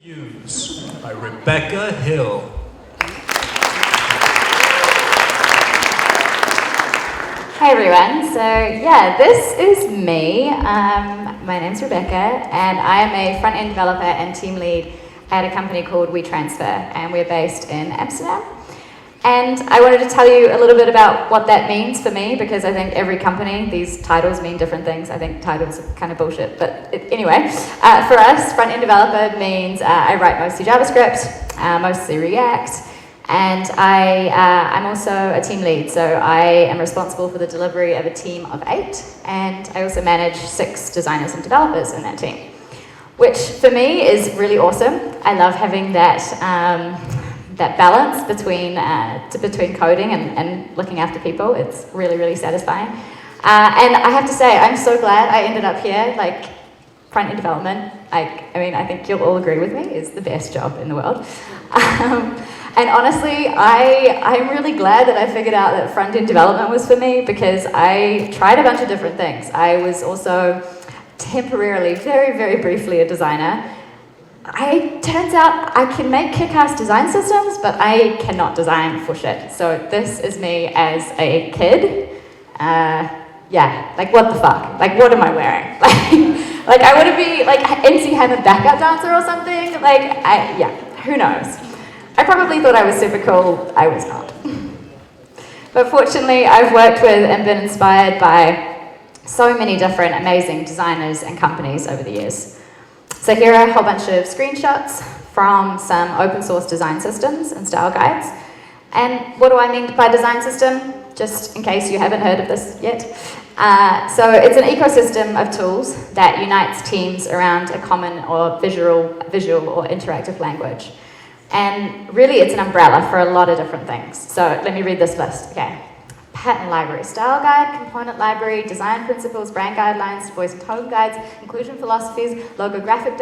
Use by Rebecca Hill. Hi everyone, so yeah, this is me. My name's Rebecca and I am a front-end developer and team lead at a company called WeTransfer, and we're based in Amsterdam. And I wanted to tell you a little bit about what that means for me, because I think every company, these titles mean different things. I think titles are kind of bullshit, but anyway. For us, front-end developer means I write mostly JavaScript, mostly React, and I'm also a team lead, so I am responsible for the delivery of a team of 8, and I also manage 6 designers and developers in that team, which for me is really awesome. I love having that balance between coding and looking after people. It's really, really satisfying. And I have to say, I'm so glad I ended up here. Like, front-end development, I think you'll all agree with me, is the best job in the world. And honestly, I'm really glad that I figured out that front-end development was for me, because I tried a bunch of different things. I was also temporarily, very, very briefly, a designer. Turns out I can make kick-ass design systems, but I cannot design for shit. So this is me as a kid. Yeah, like what the fuck? Like what am I wearing? Like I want to be like MC Hammer backup dancer or something. Yeah, who knows? I probably thought I was super cool. I was not. But fortunately, I've worked with and been inspired by so many different amazing designers and companies over the years. So here are a whole bunch of screenshots from some open source design systems and style guides. And what do I mean by design system? Just in case you haven't heard of this yet. So it's an ecosystem of tools that unites teams around a common or visual or interactive language. And really it's an umbrella for a lot of different things. So let me read this list, okay. Pattern library, style guide, component library, design principles, brand guidelines, voice and tone guides, inclusion philosophies, logographic,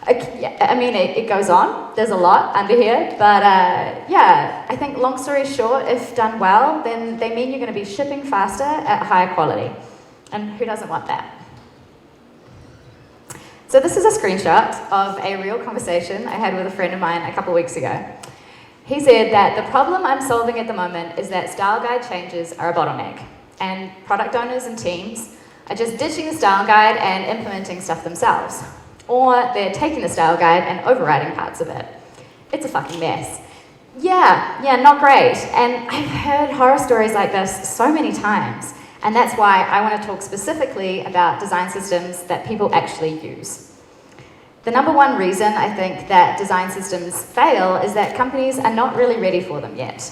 it goes on. There's a lot under here, but yeah, I think long story short, if done well, then they mean you're going to be shipping faster at higher quality. And who doesn't want that? So this is a screenshot of a real conversation I had with a friend of mine a couple weeks ago. He said that the problem I'm solving at the moment is that style guide changes are a bottleneck, and product owners and teams are just ditching the style guide and implementing stuff themselves. Or they're taking the style guide and overriding parts of it. It's a fucking mess. Yeah, not great. And I've heard horror stories like this so many times, and that's why I want to talk specifically about design systems that people actually use. The number one reason I think that design systems fail is that companies are not really ready for them yet.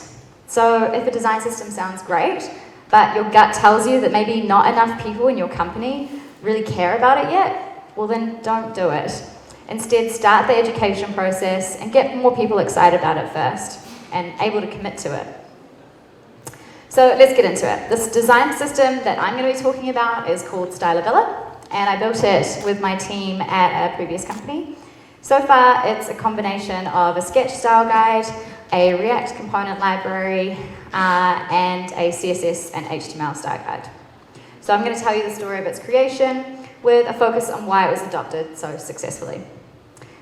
So if a design system sounds great, but your gut tells you that maybe not enough people in your company really care about it yet, well then don't do it. Instead, start the education process and get more people excited about it first and able to commit to it. So let's get into it. This design system that I'm going to be talking about is called StyleAvella. And I built it with my team at a previous company. So far, it's a combination of a sketch style guide, a React component library, and a CSS and HTML style guide. So I'm going to tell you the story of its creation with a focus on why it was adopted so successfully.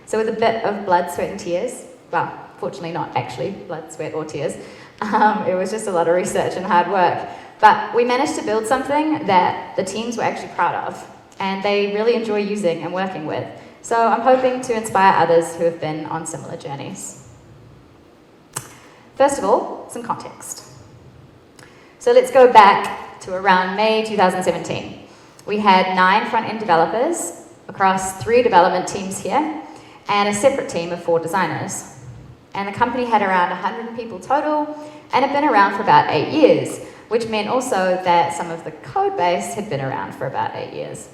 So with a bit of blood, sweat, and tears, well, fortunately not actually blood, sweat, or tears, it was just a lot of research and hard work. But we managed to build something that the teams were actually proud of, and they really enjoy using and working with. So I'm hoping to inspire others who have been on similar journeys. First of all, some context. So let's go back to around May 2017. We had 9 front-end developers across 3 development teams here, and a separate team of 4 designers. And the company had around 100 people total, and had been around for about 8 years, which meant also that some of the code base had been around for about 8 years.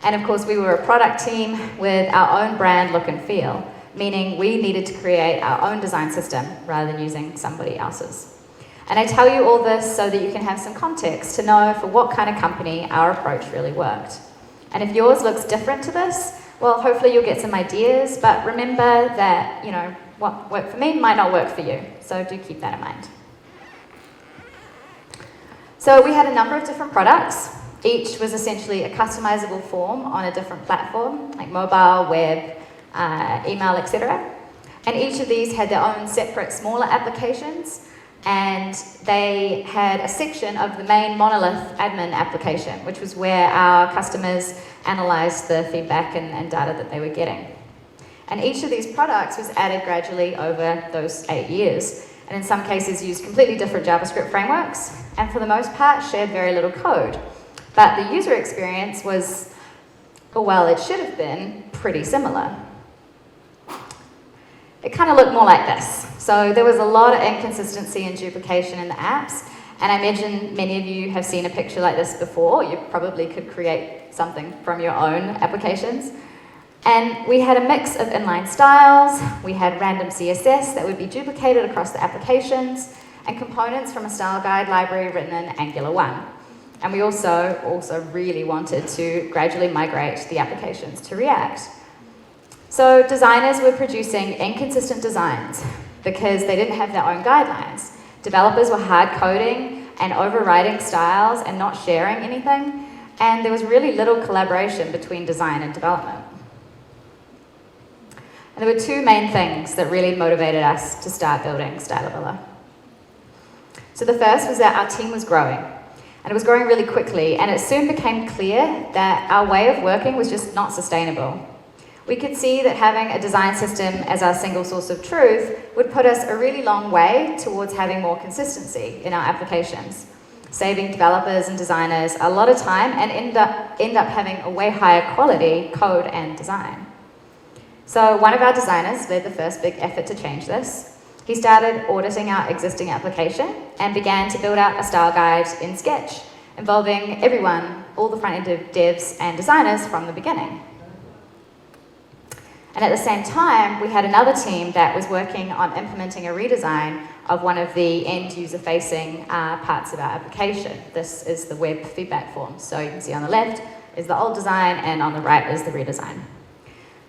And of course, we were a product team with our own brand look and feel, meaning we needed to create our own design system rather than using somebody else's. And I tell you all this so that you can have some context to know for what kind of company our approach really worked. And if yours looks different to this, well, hopefully you'll get some ideas, but remember that, what worked for me might not work for you. So do keep that in mind. So we had a number of different products. Each was essentially a customizable form on a different platform, like mobile, web, email, etc. And each of these had their own separate smaller applications, and they had a section of the main monolith admin application, which was where our customers analyzed the feedback and data that they were getting. And each of these products was added gradually over those 8 years, and in some cases used completely different JavaScript frameworks, and for the most part shared very little code. But the user experience was, well, it should have been pretty similar. It kind of looked more like this. So there was a lot of inconsistency and duplication in the apps, and I imagine many of you have seen a picture like this before. You probably could create something from your own applications. And we had a mix of inline styles, we had random CSS that would be duplicated across the applications, and components from a style guide library written in Angular 1. And we also really wanted to gradually migrate the applications to React. So designers were producing inconsistent designs because they didn't have their own guidelines. Developers were hard coding and overriding styles and not sharing anything, and there was really little collaboration between design and development. And there were two main things that really motivated us to start building StyleAvella. So the first was that our team was growing, and it was growing really quickly, and it soon became clear that our way of working was just not sustainable. We could see that having a design system as our single source of truth would put us a really long way towards having more consistency in our applications, saving developers and designers a lot of time and end up having a way higher quality code and design. So one of our designers led the first big effort to change this. He started auditing our existing application and began to build out a style guide in Sketch, involving everyone, all the front-end devs and designers from the beginning. And at the same time, we had another team that was working on implementing a redesign of one of the end-user-facing parts of our application. This is the web feedback form. So you can see on the left is the old design, and on the right is the redesign.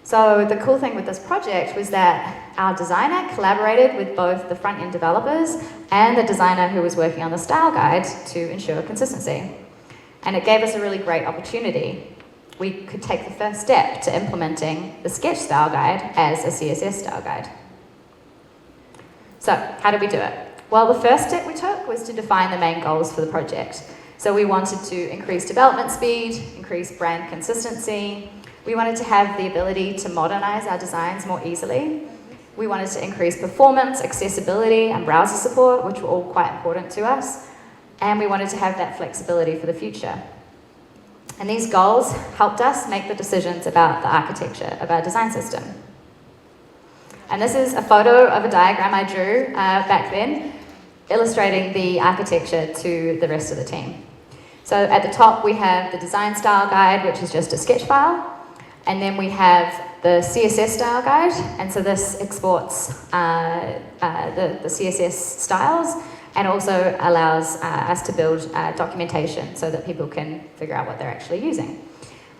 So the cool thing with this project was that our designer collaborated with both the front-end developers and the designer who was working on the style guide to ensure consistency. And it gave us a really great opportunity. We could take the first step to implementing the Sketch style guide as a CSS style guide. So how did we do it? Well, the first step we took was to define the main goals for the project. So we wanted to increase development speed, increase brand consistency. We wanted to have the ability to modernize our designs more easily. We wanted to increase performance, accessibility, and browser support, which were all quite important to us. And we wanted to have that flexibility for the future. And these goals helped us make the decisions about the architecture of our design system. And this is a photo of a diagram I drew back then, illustrating the architecture to the rest of the team. So at the top we have the design style guide, which is just a sketch file. And then we have the CSS style guide, and so this exports the CSS styles, and also allows us to build documentation so that people can figure out what they're actually using.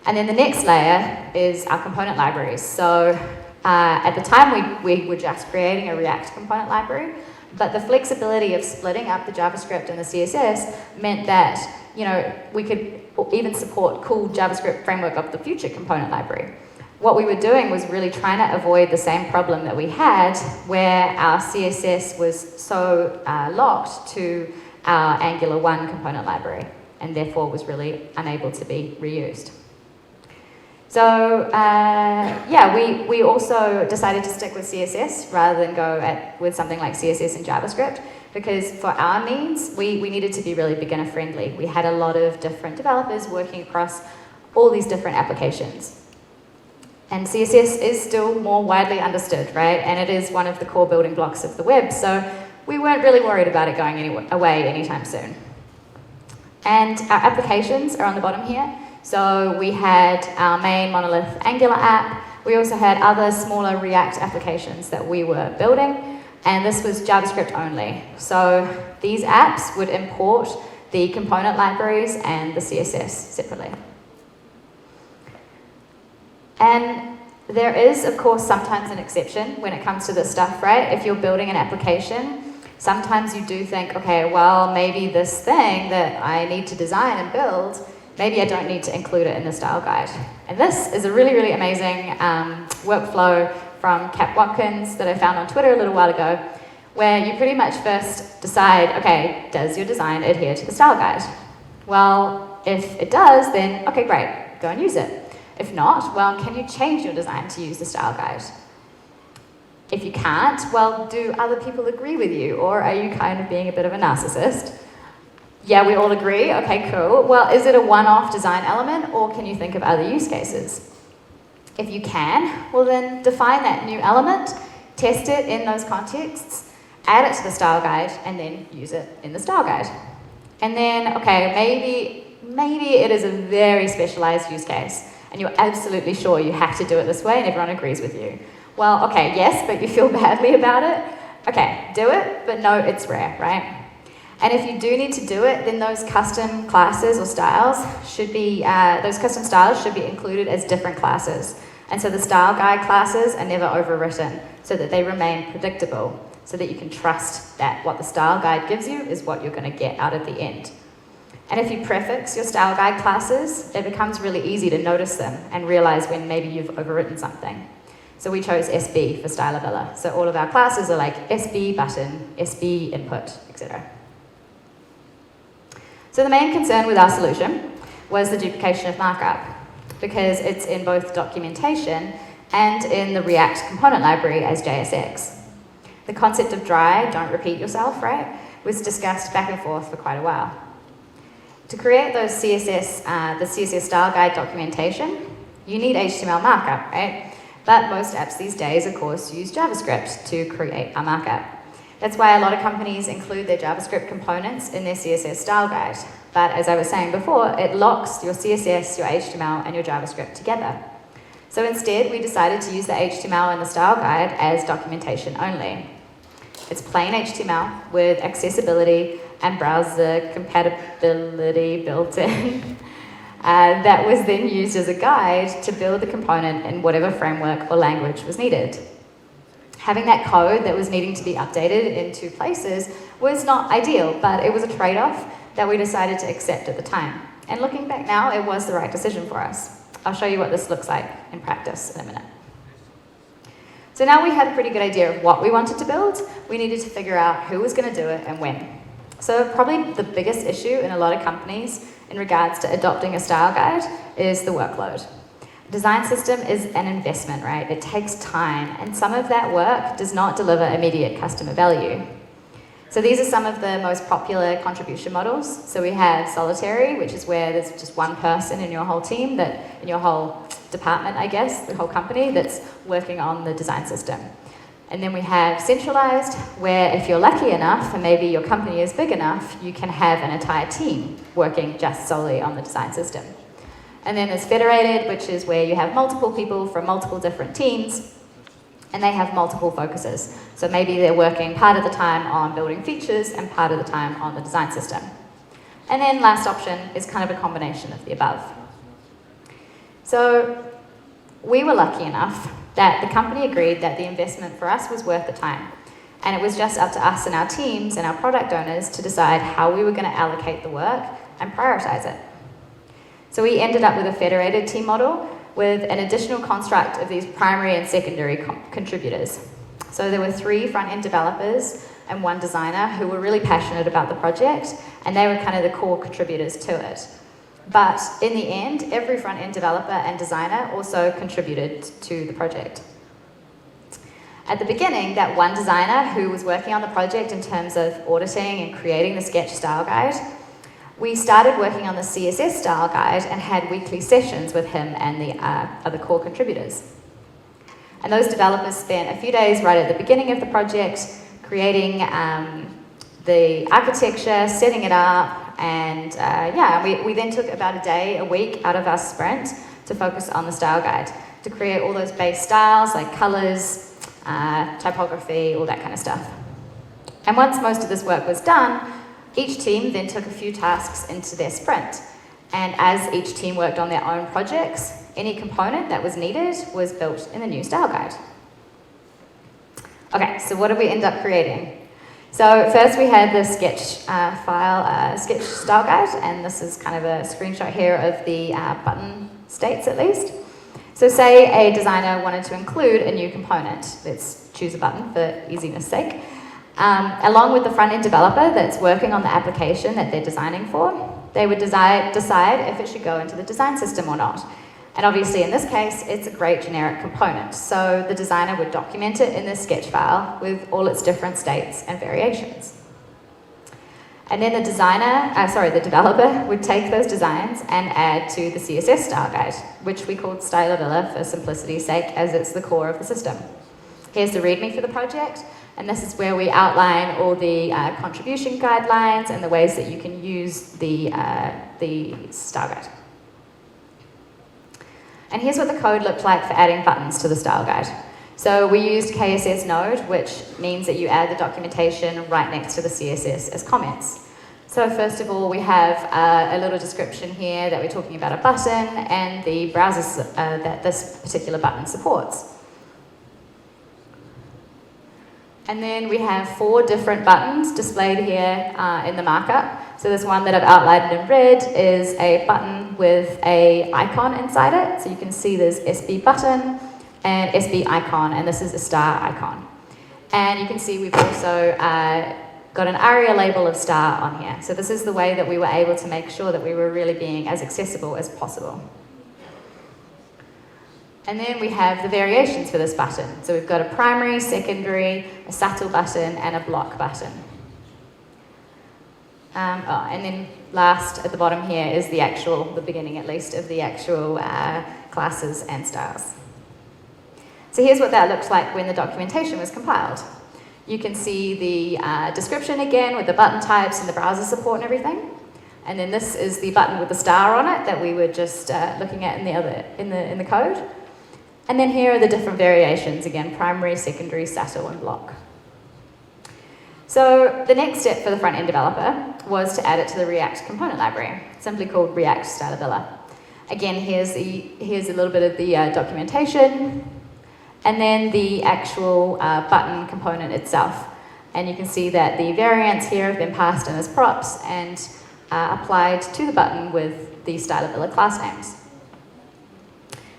And then the next layer is our component libraries. So at the time, we were just creating a React component library, but the flexibility of splitting up the JavaScript and the CSS meant that we could even support cool JavaScript framework of the future component library. What we were doing was really trying to avoid the same problem that we had where our CSS was so locked to our Angular 1 component library and therefore was really unable to be reused. So we also decided to stick with CSS rather than go with something like CSS and JavaScript, because for our needs, we needed to be really beginner friendly. We had a lot of different developers working across all these different applications. And CSS is still more widely understood, right? And it is one of the core building blocks of the web, so we weren't really worried about it going away anytime soon. And our applications are on the bottom here. So we had our main monolith Angular app. We also had other smaller React applications that we were building, and this was JavaScript only. So these apps would import the component libraries and the CSS separately. And there is, of course, sometimes an exception when it comes to this stuff, right? If you're building an application, sometimes you do think, okay, well, maybe this thing that I need to design and build maybe I don't need to include it in the style guide. And this is a really, really amazing workflow from Cap Watkins that I found on Twitter a little while ago, where you pretty much first decide, okay, does your design adhere to the style guide? Well, if it does, then okay, great, go and use it. If not, well, can you change your design to use the style guide? If you can't, well, do other people agree with you, or are you kind of being a bit of a narcissist? Yeah, we all agree, okay, cool. Well, is it a one-off design element, or can you think of other use cases? If you can, well then define that new element, test it in those contexts, add it to the style guide, and then use it in the style guide. And then, okay, maybe it is a very specialized use case, and you're absolutely sure you have to do it this way and everyone agrees with you. Well, okay, yes, but you feel badly about it. Okay, do it, but no, it's rare, right? And if you do need to do it, then those custom classes or styles should be, those custom styles should be included as different classes. And so the style guide classes are never overwritten so that they remain predictable, so that you can trust that what the style guide gives you is what you're going to get out at the end. And if you prefix your style guide classes, it becomes really easy to notice them and realize when maybe you've overwritten something. So we chose SB for StyleAvella. So all of our classes are like SB button, SB input, etc. So the main concern with our solution was the duplication of markup, because it's in both documentation and in the React component library as JSX. The concept of dry, don't repeat yourself, right, was discussed back and forth for quite a while. To create those CSS, the CSS style guide documentation, you need HTML markup, right? But most apps these days, of course, use JavaScript to create a markup. That's why a lot of companies include their JavaScript components in their CSS style guide. But as I was saying before, it locks your CSS, your HTML, and your JavaScript together. So instead, we decided to use the HTML in the style guide as documentation only. It's plain HTML with accessibility and browser compatibility built in. That was then used as a guide to build the component in whatever framework or language was needed. Having that code that was needing to be updated in two places was not ideal, but it was a trade-off that we decided to accept at the time. And looking back now, it was the right decision for us. I'll show you what this looks like in practice in a minute. So now we had a pretty good idea of what we wanted to build. We needed to figure out who was going to do it and when. So probably the biggest issue in a lot of companies in regards to adopting a style guide is the workload. Design system is an investment, right? It takes time, and some of that work does not deliver immediate customer value. So these are some of the most popular contribution models. So we have solitary, which is where there's just one person in your whole team, in your whole department, I guess, the whole company that's working on the design system. And then we have centralized, where if you're lucky enough, and maybe your company is big enough, you can have an entire team working just solely on the design system. And then there's federated, which is where you have multiple people from multiple different teams, and they have multiple focuses. So maybe they're working part of the time on building features and part of the time on the design system. And then last option is kind of a combination of the above. So we were lucky enough that the company agreed that the investment for us was worth the time. And it was just up to us and our teams and our product owners to decide how we were going to allocate the work and prioritize it. So we ended up with a federated team model with an additional construct of these primary and secondary contributors. So there were 3 front-end developers and 1 designer who were really passionate about the project, and they were kind of the core contributors to it. But in the end, every front-end developer and designer also contributed to the project. At the beginning, that 1 designer who was working on the project in terms of auditing and creating the sketch style guide, we started working on the CSS style guide and had weekly sessions with him and the other core contributors. And those developers spent a few days right at the beginning of the project creating the architecture, setting it up, and we then took about a day, a week out of our sprint to focus on the style guide, to create all those base styles like colors, typography, all that kind of stuff. And once most of this work was done, each team then took a few tasks into their sprint. And as each team worked on their own projects, any component that was needed was built in the new style guide. Okay, so what did we end up creating? So first we had the sketch file, sketch style guide, and this is kind of a screenshot here of the button states at least. So say a designer wanted to include a new component. Let's choose a button for easiness sake. Along with the front-end developer that's working on the application that they're designing for, they would decide if it should go into the design system or not. And obviously in this case, it's a great generic component. So the designer would document it in this sketch file with all its different states and variations. And then the developer would take those designs and add to the CSS style guide, which we called StyleAvella for simplicity's sake, as it's the core of the system. Here's the README for the project, and this is where we outline all the contribution guidelines and the ways that you can use the style guide. And here's what the code looked like for adding buttons to the style guide. So we used KSS Node, which means that you add the documentation right next to the CSS as comments. So first of all, we have a little description here that we're talking about a button and the browsers that this particular button supports. And then we have 4 different buttons displayed here in the markup. So this one that I've outlined in red is a button with an icon inside it. So you can see there's SB button and SB icon, and this is a star icon. And you can see we've also got an ARIA label of star on here. So this is the way that we were able to make sure that we were really being as accessible as possible. And then we have the variations for this button. So we've got a primary, secondary, a subtle button, and a block button. And then last at the bottom here is the beginning at least, of the actual classes and styles. So here's what that looks like when the documentation was compiled. You can see the description again with the button types and the browser support and everything. And then this is the button with the star on it that we were just looking at in the code. And then here are the different variations, again, primary, secondary, subtle, and block. So the next step for the front-end developer was to add it to the React component library, simply called React StyleAvella. Again, here's a little bit of the documentation, and then the actual button component itself. And you can see that the variants here have been passed in as props and applied to the button with the StyleAvella class names.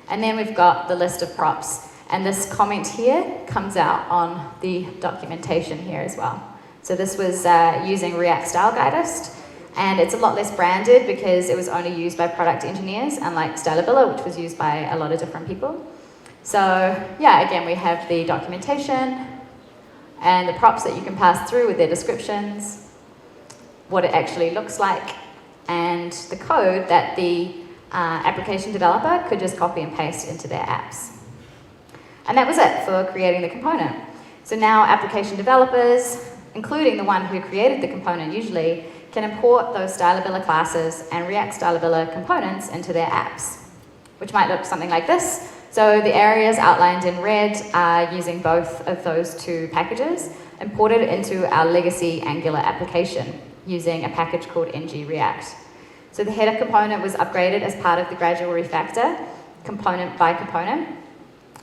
And then we've got the list of props, and this comment here comes out on the documentation here as well. So this was using React Style Guidist, and it's a lot less branded because it was only used by product engineers, unlike StyleAvella, which was used by a lot of different people. So yeah, again, we have the documentation and the props that you can pass through with their descriptions, what it actually looks like, and the code that the application developer could just copy and paste into their apps. And that was it for creating the component. So now application developers, including the one who created the component usually, can import those StyleAvella classes and React StyleAvella components into their apps, which might look something like this. So the areas outlined in red are using both of those 2 packages, imported into our legacy Angular application using a package called ng-react. So the header component was upgraded as part of the gradual refactor, component by component,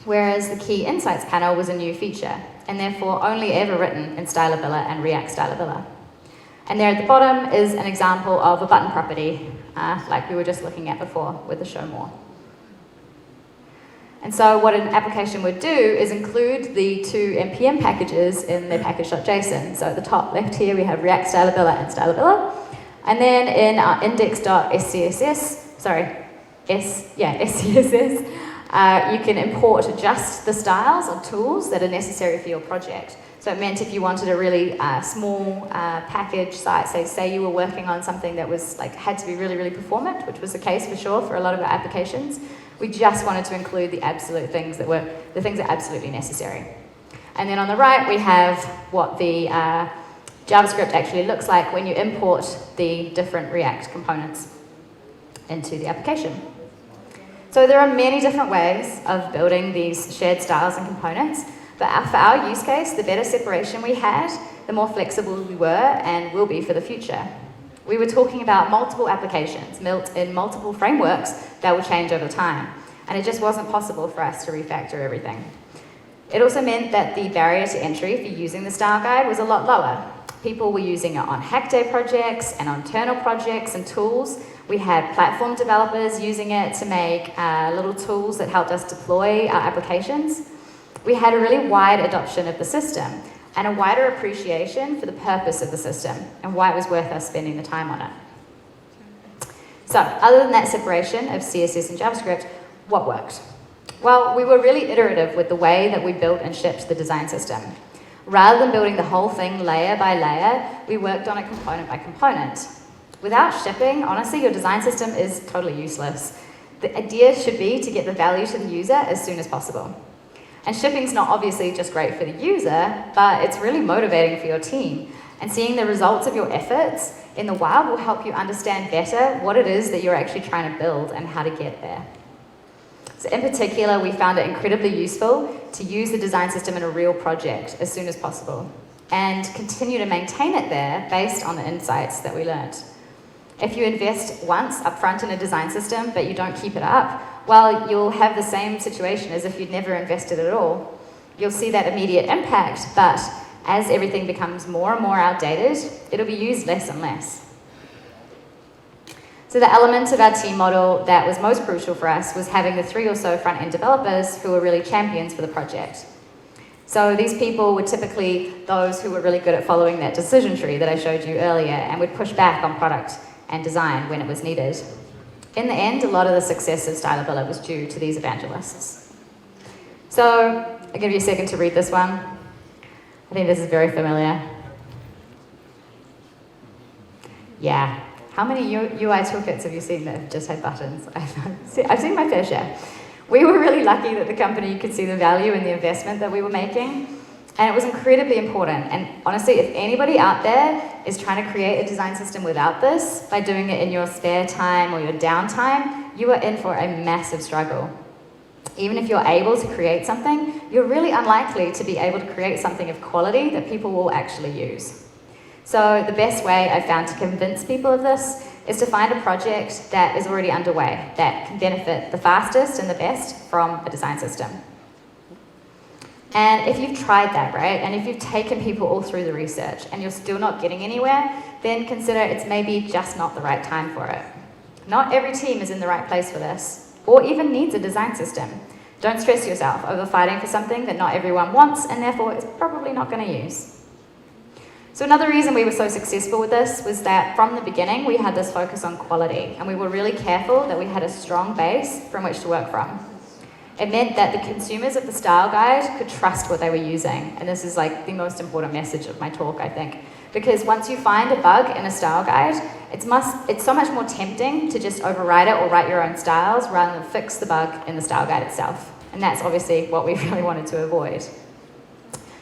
whereas the key insights panel was a new feature, and therefore only ever written in StyleAvella and React StyleAvella. And there at the bottom is an example of a button property, like we were just looking at before with the show more. And so what an application would do is include the 2 npm packages in their package.json. So at the top left here we have React StyleAvella and StyleAvella. And then in our index.scss, SCSS, you can import just the styles or tools that are necessary for your project. So it meant if you wanted a really small package site, say you were working on something that was had to be really, really performant, which was the case for sure for a lot of our applications, we just wanted to include the things that are absolutely necessary. And then on the right, we have what the JavaScript actually looks like when you import the different React components into the application. So there are many different ways of building these shared styles and components, but for our use case, the better separation we had, the more flexible we were and will be for the future. We were talking about multiple applications built in multiple frameworks that will change over time, and it just wasn't possible for us to refactor everything. It also meant that the barrier to entry for using the style guide was a lot lower. People were using it on hack day projects and on internal projects and tools. We had platform developers using it to make little tools that helped us deploy our applications. We had a really wide adoption of the system and a wider appreciation for the purpose of the system and why it was worth us spending the time on it. So, other than that separation of CSS and JavaScript, what worked? Well, we were really iterative with the way that we built and shipped the design system. Rather than building the whole thing layer by layer, we worked on it component by component. Without shipping, honestly, your design system is totally useless. The idea should be to get the value to the user as soon as possible. And shipping's not obviously just great for the user, but it's really motivating for your team. And seeing the results of your efforts in the wild will help you understand better what it is that you're actually trying to build and how to get there. So in particular, we found it incredibly useful to use the design system in a real project as soon as possible and continue to maintain it there based on the insights that we learned. If you invest once upfront in a design system but you don't keep it up, well, you'll have the same situation as if you'd never invested at all. You'll see that immediate impact, but as everything becomes more and more outdated, it'll be used less and less. So the element of our team model that was most crucial for us was having the 3 or so front-end developers who were really champions for the project. So these people were typically those who were really good at following that decision tree that I showed you earlier and would push back on product and design when it was needed. In the end, a lot of the success of StyleAvella was due to these evangelists. So I'll give you a second to read this one. I think this is very familiar. Yeah. How many UI toolkits have you seen that just had buttons? I've seen my fair share. We were really lucky that the company could see the value in the investment that we were making, and it was incredibly important. And honestly, if anybody out there is trying to create a design system without this, by doing it in your spare time or your downtime, you are in for a massive struggle. Even if you're able to create something, you're really unlikely to be able to create something of quality that people will actually use. So the best way I found to convince people of this is to find a project that is already underway, that can benefit the fastest and the best from a design system. And if you've tried that, right, and if you've taken people all through the research and you're still not getting anywhere, then consider it's maybe just not the right time for it. Not every team is in the right place for this, or even needs a design system. Don't stress yourself over fighting for something that not everyone wants and therefore is probably not going to use. So another reason we were so successful with this was that from the beginning we had this focus on quality, and we were really careful that we had a strong base from which to work from. It meant that the consumers of the style guide could trust what they were using, and this is like the most important message of my talk, I think, because once you find a bug in a style guide, it's so much more tempting to just override it or write your own styles rather than fix the bug in the style guide itself, and that's obviously what we really wanted to avoid.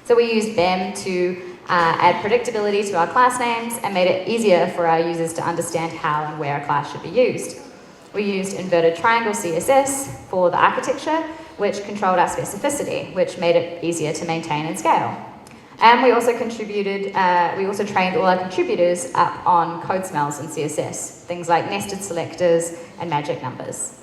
So we used BEM to add predictability to our class names and made it easier for our users to understand how and where a class should be used. We used inverted triangle CSS for the architecture, which controlled our specificity, which made it easier to maintain and scale. And we also trained all our contributors up on code smells in CSS, things like nested selectors and magic numbers.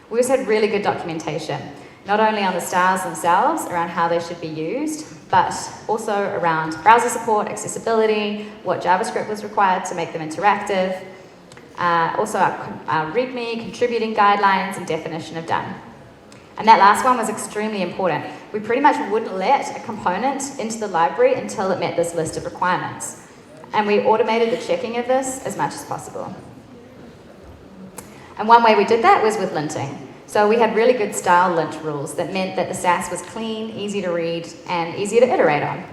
We also had really good documentation, not only on the styles themselves around how they should be used, but also around browser support, accessibility, what JavaScript was required to make them interactive, also our README, contributing guidelines, and definition of done. And that last one was extremely important. We pretty much wouldn't let a component into the library until it met this list of requirements. And we automated the checking of this as much as possible. And one way we did that was with linting. So we had really good style lint rules that meant that the Sass was clean, easy to read, and easy to iterate on.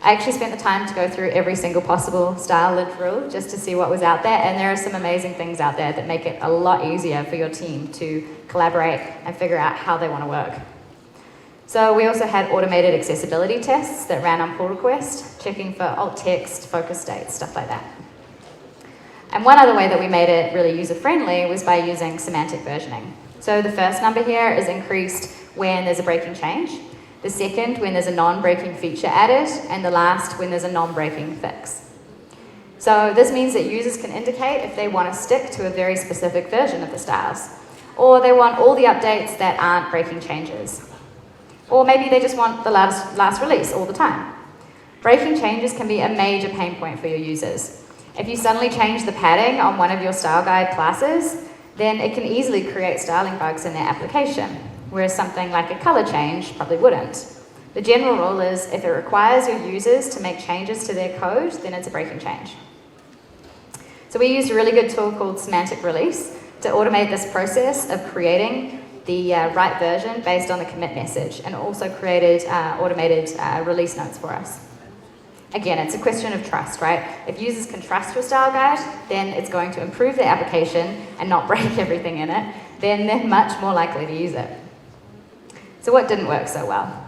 I actually spent the time to go through every single possible style lint rule just to see what was out there, and there are some amazing things out there that make it a lot easier for your team to collaborate and figure out how they want to work. So we also had automated accessibility tests that ran on pull request, checking for alt text, focus states, stuff like that. And one other way that we made it really user-friendly was by using semantic versioning. So the first number here is increased when there's a breaking change, the second when there's a non-breaking feature added, and the last when there's a non-breaking fix. So this means that users can indicate if they want to stick to a very specific version of the styles, or they want all the updates that aren't breaking changes. Or maybe they just want the last release all the time. Breaking changes can be a major pain point for your users. If you suddenly change the padding on one of your style guide classes, then it can easily create styling bugs in their application, whereas something like a color change probably wouldn't. The general rule is if it requires your users to make changes to their code, then it's a breaking change. So we used a really good tool called Semantic Release to automate this process of creating the right version based on the commit message, and also created automated release notes for us. Again, it's a question of trust, right? If users can trust your style guide, then it's going to improve their application and not break everything in it. Then they're much more likely to use it. So what didn't work so well?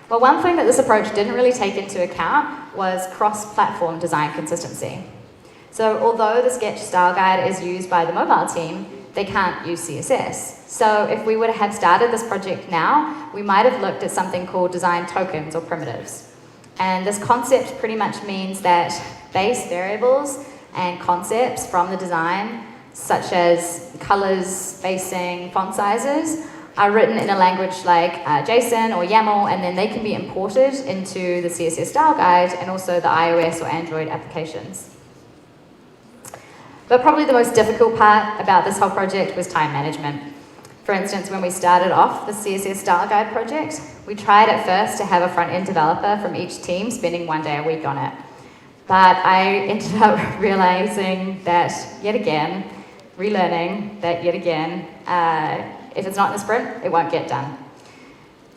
Well, one thing that this approach didn't really take into account was cross-platform design consistency. So although the Sketch style guide is used by the mobile team, they can't use CSS. So if we would have started this project now, we might have looked at something called design tokens or primitives. And this concept pretty much means that base variables and concepts from the design, such as colors, spacing, font sizes, are written in a language like JSON or YAML, and then they can be imported into the CSS style guide and also the iOS or Android applications. But probably the most difficult part about this whole project was time management. For instance, when we started off the CSS Style Guide project, we tried at first to have a front-end developer from each team spending 1 day a week on it. But I ended up realizing that, yet again, relearning that yet again, if it's not in a sprint, it won't get done.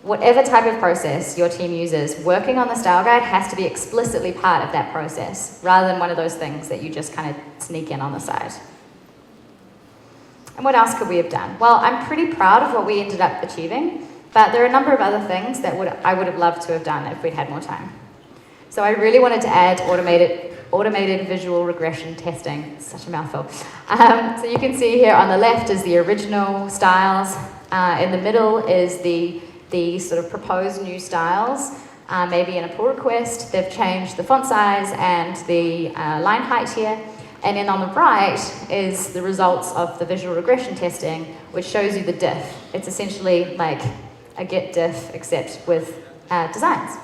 Whatever type of process your team uses, working on the style guide has to be explicitly part of that process, rather than one of those things that you just kind of sneak in on the side. And what else could we have done? Well, I'm pretty proud of what we ended up achieving, but there are a number of other things that I would have loved to have done if we'd had more time. So I really wanted to add automated visual regression testing. It's such a mouthful. So you can see here on the left is the original styles. In the middle is the sort of proposed new styles. Maybe in a pull request, they've changed the font size and the line height here. And then on the right is the results of the visual regression testing, which shows you the diff. It's essentially like a get diff, except with designs.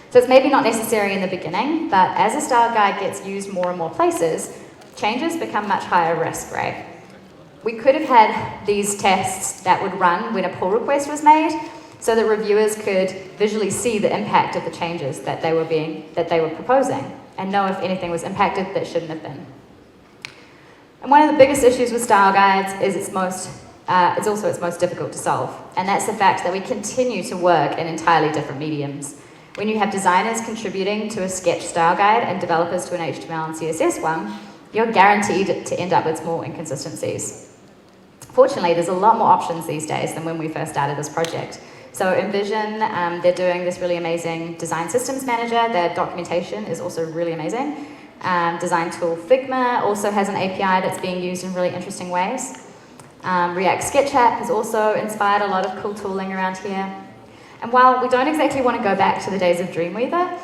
So it's maybe not necessary in the beginning, but as a style guide gets used more and more places, changes become much higher risk, right? We could have had these tests that would run when a pull request was made, so that reviewers could visually see the impact of the changes that they were proposing, and know if anything was impacted that shouldn't have been. And one of the biggest issues with style guides is it's also its most difficult to solve, and that's the fact that we continue to work in entirely different mediums. When you have designers contributing to a Sketch style guide and developers to an HTML and CSS one, you're guaranteed to end up with small inconsistencies. Fortunately, there's a lot more options these days than when we first started this project. So Envision, they're doing this really amazing design systems manager. Their documentation is also really amazing. Design tool Figma also has an API that's being used in really interesting ways. React SketchUp has also inspired a lot of cool tooling around here. And while we don't exactly want to go back to the days of Dreamweaver,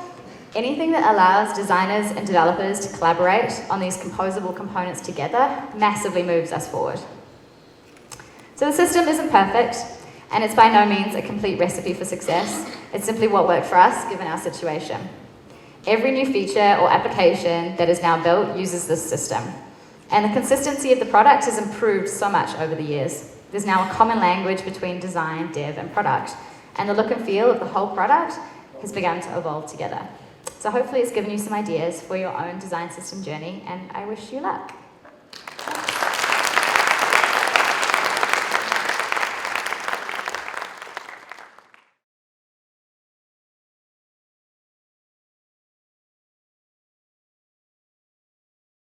anything that allows designers and developers to collaborate on these composable components together massively moves us forward. So the system isn't perfect, and it's by no means a complete recipe for success. It's simply what worked for us, given our situation. Every new feature or application that is now built uses this system. And the consistency of the product has improved so much over the years. There's now a common language between design, dev, and product. And the look and feel of the whole product has begun to evolve together. So hopefully it's given you some ideas for your own design system journey, and I wish you luck.